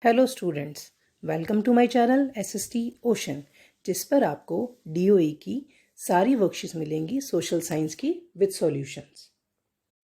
Hello students, welcome to my channel SST ocean, जिस पर आपको डीओई की सारी वर्कशीट्स मिलेंगी सोशल साइंस की विद सॉल्यूशंस।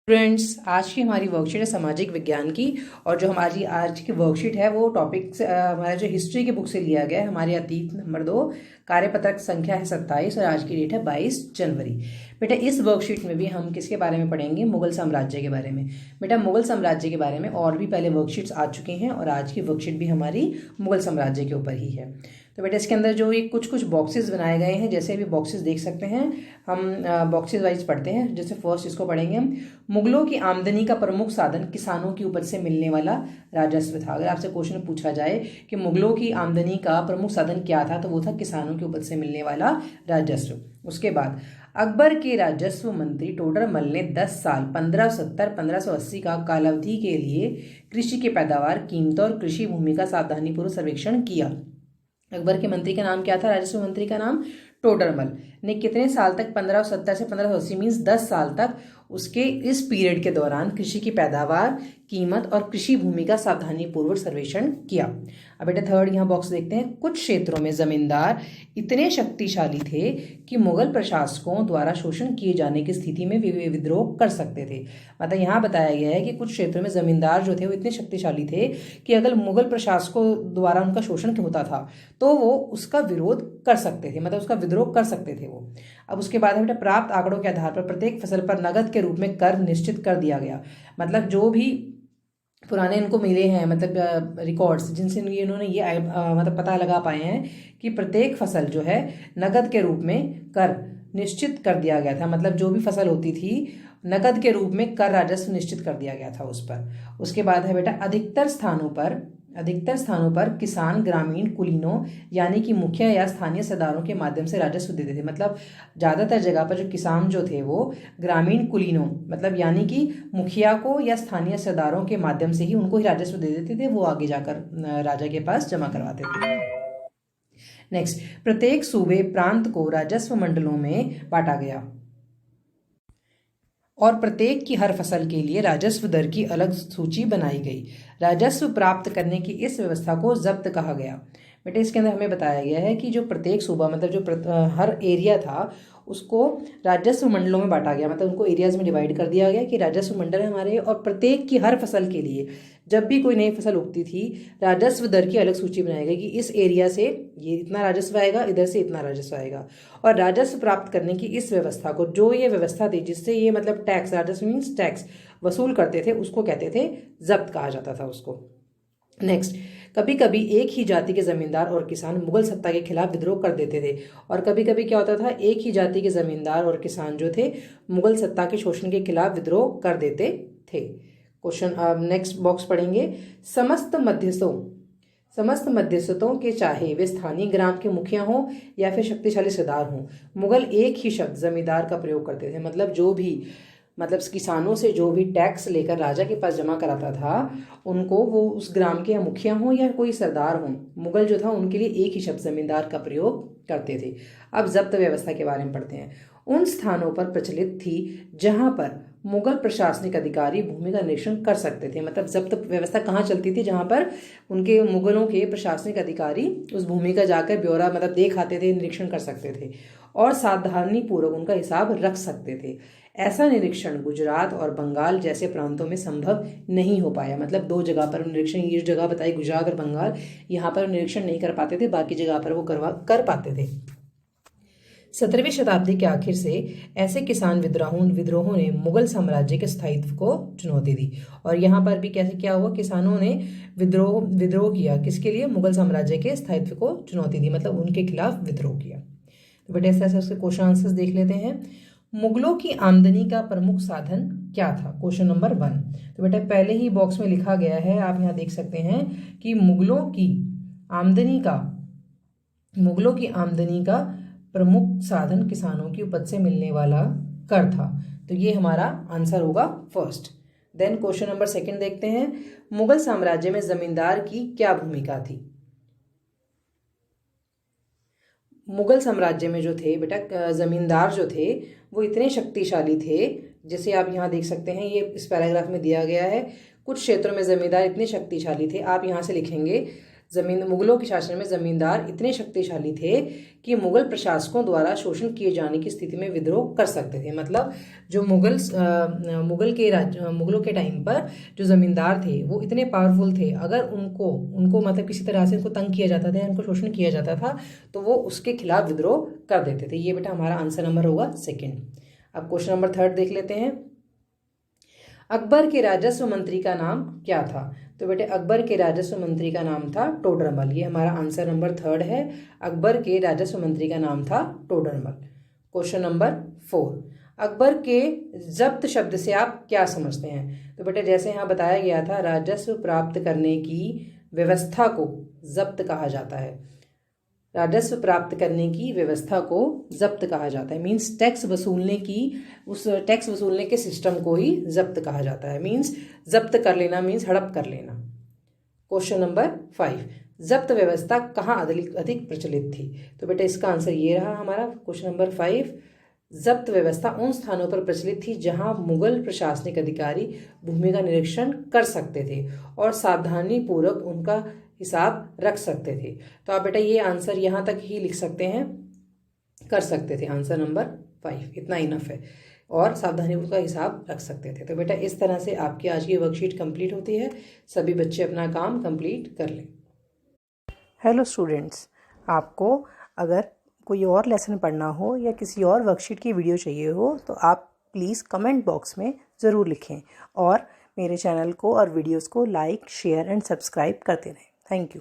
स्टूडेंट्स, आज की हमारी वर्कशीट है सामाजिक विज्ञान की। और जो हमारी आज की वर्कशीट है वो टॉपिक हमारा जो हिस्ट्री की बुक से लिया गया है। हमारे अतीत नंबर 2, कार्यपत्रक संख्या है 27 और आज की डेट है 22 जनवरी। बेटा इस वर्कशीट में भी हम किसके बारे में पढ़ेंगे? मुगल साम्राज्य के बारे में। बेटा मुगल साम्राज्य के बारे में और भी पहले वर्कशीट्स आ चुकी हैं और आज की वर्कशीट भी हमारी मुगल साम्राज्य के ऊपर ही है। तो बेटा इसके अंदर जो ये कुछ बॉक्सेस बनाए गए हैं, जैसे भी बॉक्सेस देख सकते हैं, हम बॉक्सेस वाइज पढ़ते हैं। जैसे फर्स्ट इसको पढ़ेंगे हम, मुगलों की आमदनी का प्रमुख साधन किसानों की उपज से मिलने वाला राजस्व था। अगर आपसे क्वेश्चन पूछा जाए कि मुगलों की आमदनी का प्रमुख साधन क्या था, तो वो था किसानों की उपज से मिलने वाला राजस्व। उसके बाद अकबर के राजस्व मंत्री टोडरमल ने 10 साल 1570-1580 का कालावधि के लिए कृषि की पैदावार, कीमतों और कृषि भूमि का सावधानीपूर्वक सर्वेक्षण किया। अकबर के मंत्री का नाम क्या था? राजस्व मंत्री का नाम टोडरमल ने कितने साल तक, 1570 से 1580 मीन्स 10 साल तक, उसके इस पीरियड के दौरान कृषि की पैदावार, कीमत और कृषि भूमि का सावधानीपूर्वक सर्वेक्षण किया। अब बेटा थर्ड यहाँ बॉक्स देखते हैं। कुछ क्षेत्रों में जमींदार इतने शक्तिशाली थे कि मुगल प्रशासकों द्वारा शोषण किए जाने की स्थिति में वे विद्रोह कर सकते थे। मतलब यहाँ बताया गया है कि कुछ क्षेत्रों में जमींदार जो थे वो इतने शक्तिशाली थे कि अगर मुगल प्रशासकों द्वारा उनका शोषण होता था तो वो उसका विरोध कर सकते थे, मतलब उसका विद्रोह कर सकते थे वो। अब उसके बाद बेटा प्राप्त आंकड़ों के आधार पर प्रत्येक फसल पर नगद के रूप में कर निश्चित कर दिया गया। मतलब जो भी पुराने इनको मिले हैं, मतलब रिकॉर्ड्स जिनसे इन्होंने ये मतलब पता लगा पाए हैं कि प्रत्येक फसल जो है नगद के रूप में कर निश्चित कर दिया गया था। मतलब जो भी फसल होती थी नगद के रूप में कर राजस्व निश्चित कर दिया गया था उस पर। उसके बाद है बेटा अधिकतर स्थानों पर किसान ग्रामीण कुलीनों यानी कि मुखिया या स्थानीय सरदारों के माध्यम से राजस्व देते थे। मतलब ज़्यादातर जगह पर जो किसान जो थे वो ग्रामीण कुलीनों, मतलब यानी कि मुखिया को या स्थानीय सरदारों के माध्यम से ही उनको ही राजस्व दे देते थे, वो आगे जाकर राजा के पास जमा करवाते थे। नेक्स्ट, प्रत्येक सूबे प्रांत को राजस्व मंडलों में बांटा गया और प्रत्येक की हर फसल के लिए राजस्व दर की अलग सूची बनाई गई। राजस्व प्राप्त करने की इस व्यवस्था को जब्त कहा गया। बेटे इसके अंदर हमें बताया गया है कि जो प्रत्येक सूबा, मतलब जो हर एरिया था उसको राजस्व मंडलों में बांटा गया। मतलब उनको एरियाज में डिवाइड कर दिया गया कि राजस्व मंडल है हमारे, और प्रत्येक की हर फसल के लिए जब भी कोई नई फसल उगती थी राजस्व दर की अलग सूची बनाई गई कि इस एरिया से ये इतना राजस्व आएगा, इधर से इतना राजस्व आएगा। और राजस्व प्राप्त करने की इस व्यवस्था को, जो ये व्यवस्था थी जिससे ये मतलब टैक्स, राजस्व मीन्स टैक्स वसूल करते थे, उसको कहते थे जब्त कहा जाता था उसको। नेक्स्ट, कभी कभी एक ही जाति के जमींदार और किसान मुगल सत्ता के खिलाफ विद्रोह कर देते थे। और कभी कभी क्या होता था, एक ही जाति के जमींदार और किसान जो थे मुगल सत्ता के शोषण के खिलाफ विद्रोह कर देते थे। क्वेश्चन नेक्स्ट बॉक्स पढ़ेंगे। समस्त मध्यस्थों के, चाहे वे स्थानीय ग्राम के मुखिया हों या फिर शक्तिशाली सरदार हों, मुगल एक ही शब्द जमींदार का प्रयोग करते थे। मतलब जो भी, मतलब किसानों से जो भी टैक्स लेकर राजा के पास जमा कराता था उनको, वो उस ग्राम के मुखिया हों या कोई सरदार हों, मुगल जो था उनके लिए एक ही शब्द जमींदार का प्रयोग करते थे। अब जब्त व्यवस्था के बारे में पढ़ते हैं। उन स्थानों पर प्रचलित थी जहां पर मुगल प्रशासनिक अधिकारी भूमि का निरीक्षण कर सकते थे। मतलब जब्त व्यवस्था कहाँ चलती थी? जहां पर उनके मुगलों के प्रशासनिक अधिकारी उस भूमि का जाकर ब्यौरा मतलब देख आते थे, निरीक्षण कर सकते थे और सावधानीपूर्वक उनका हिसाब रख सकते थे। ऐसा निरीक्षण गुजरात और बंगाल जैसे प्रांतों में संभव नहीं हो पाया। मतलब दो जगह पर निरीक्षण, ये जगह बताई गुजरात और बंगाल, यहाँ पर निरीक्षण नहीं कर पाते थे, बाकी जगह पर वो कर पाते थे। 17वीं शताब्दी के आखिर से ऐसे किसान विद्रोहों ने मुगल साम्राज्य के स्थायित्व को चुनौती दी। और यहाँ पर भी कैसे क्या हुआ, किसानों ने विद्रोह किया। किसके लिए? मुगल साम्राज्य के स्थायित्व को चुनौती दी, मतलब उनके खिलाफ विद्रोह किया। तो बेटे ऐसे उसके क्वेश्चन आंसर्स देख लेते हैं। मुगलों की आमदनी का प्रमुख साधन क्या था? Question number 1। तो बेटा पहले ही बॉक्स में लिखा गया है, आप यहाँ देख सकते हैं कि मुगलों की आमदनी का प्रमुख साधन किसानों की उपज से मिलने वाला कर था। तो ये हमारा आंसर होगा फर्स्ट। देन क्वेश्चन नंबर 2 देखते हैं। मुगल साम्राज्य में जमींदार की क्या भूमिका थी? मुगल साम्राज्य में जो थे बेटा जमींदार जो थे वो इतने शक्तिशाली थे, जैसे आप यहाँ देख सकते हैं, ये इस पैराग्राफ में दिया गया है। कुछ क्षेत्रों में जमींदार इतने शक्तिशाली थे, आप यहाँ से लिखेंगे मुगलों के शासन में जमींदार इतने शक्तिशाली थे कि मुगल प्रशासकों द्वारा शोषण किए जाने की स्थिति में विद्रोह कर सकते थे। मतलब जो मुगलों के टाइम पर जो जमींदार थे वो इतने पावरफुल थे, अगर उनको मतलब किसी तरह से उनको तंग किया जाता था, उनको शोषण किया जाता था, तो वो उसके खिलाफ विद्रोह कर देते थे। ये बेटा हमारा आंसर नंबर होगा सेकेंड। अब क्वेश्चन नंबर 3 देख लेते हैं। अकबर के राजस्व मंत्री का नाम क्या था? तो बेटे अकबर के राजस्व मंत्री का नाम था टोडरमल। ये हमारा आंसर नंबर 3 है। अकबर के राजस्व मंत्री का नाम था टोडरमल। क्वेश्चन नंबर 4, अकबर के जब्त शब्द से आप क्या समझते हैं? तो बेटे जैसे यहाँ बताया गया था, राजस्व प्राप्त करने की व्यवस्था को जब्त कहा जाता है। राजस्व प्राप्त करने की व्यवस्था को जब्त कहा जाता है। मीन्स टैक्स वसूलने के सिस्टम को ही जब्त कहा जाता है। मीन्स जब्त कर लेना, मीन्स हड़प कर लेना। क्वेश्चन नंबर 5, जब्त व्यवस्था कहाँ अधिक प्रचलित थी? तो बेटा इसका आंसर ये रहा हमारा क्वेश्चन नंबर 5। जब्त व्यवस्था उन स्थानों पर प्रचलित थी जहां मुगल प्रशासनिक अधिकारी भूमि का निरीक्षण कर सकते थे और सावधानी पूर्वक उनका हिसाब रख सकते थे। तो आप बेटा ये आंसर यहाँ तक ही लिख सकते हैं, कर सकते थे। आंसर नंबर 5 इतना इनफ है, और सावधानी पूर्वक हिसाब रख सकते थे। तो बेटा इस तरह से आपकी आज की वर्कशीट कंप्लीट होती है। सभी बच्चे अपना काम कंप्लीट कर लें। हेलो स्टूडेंट्स, आपको अगर कोई और लेसन पढ़ना हो या किसी और वर्कशीट की वीडियो चाहिए हो तो आप प्लीज़ कमेंट बॉक्स में ज़रूर लिखें, और मेरे चैनल को और वीडियोस को लाइक, शेयर एंड सब्सक्राइब करते रहें। Thank you.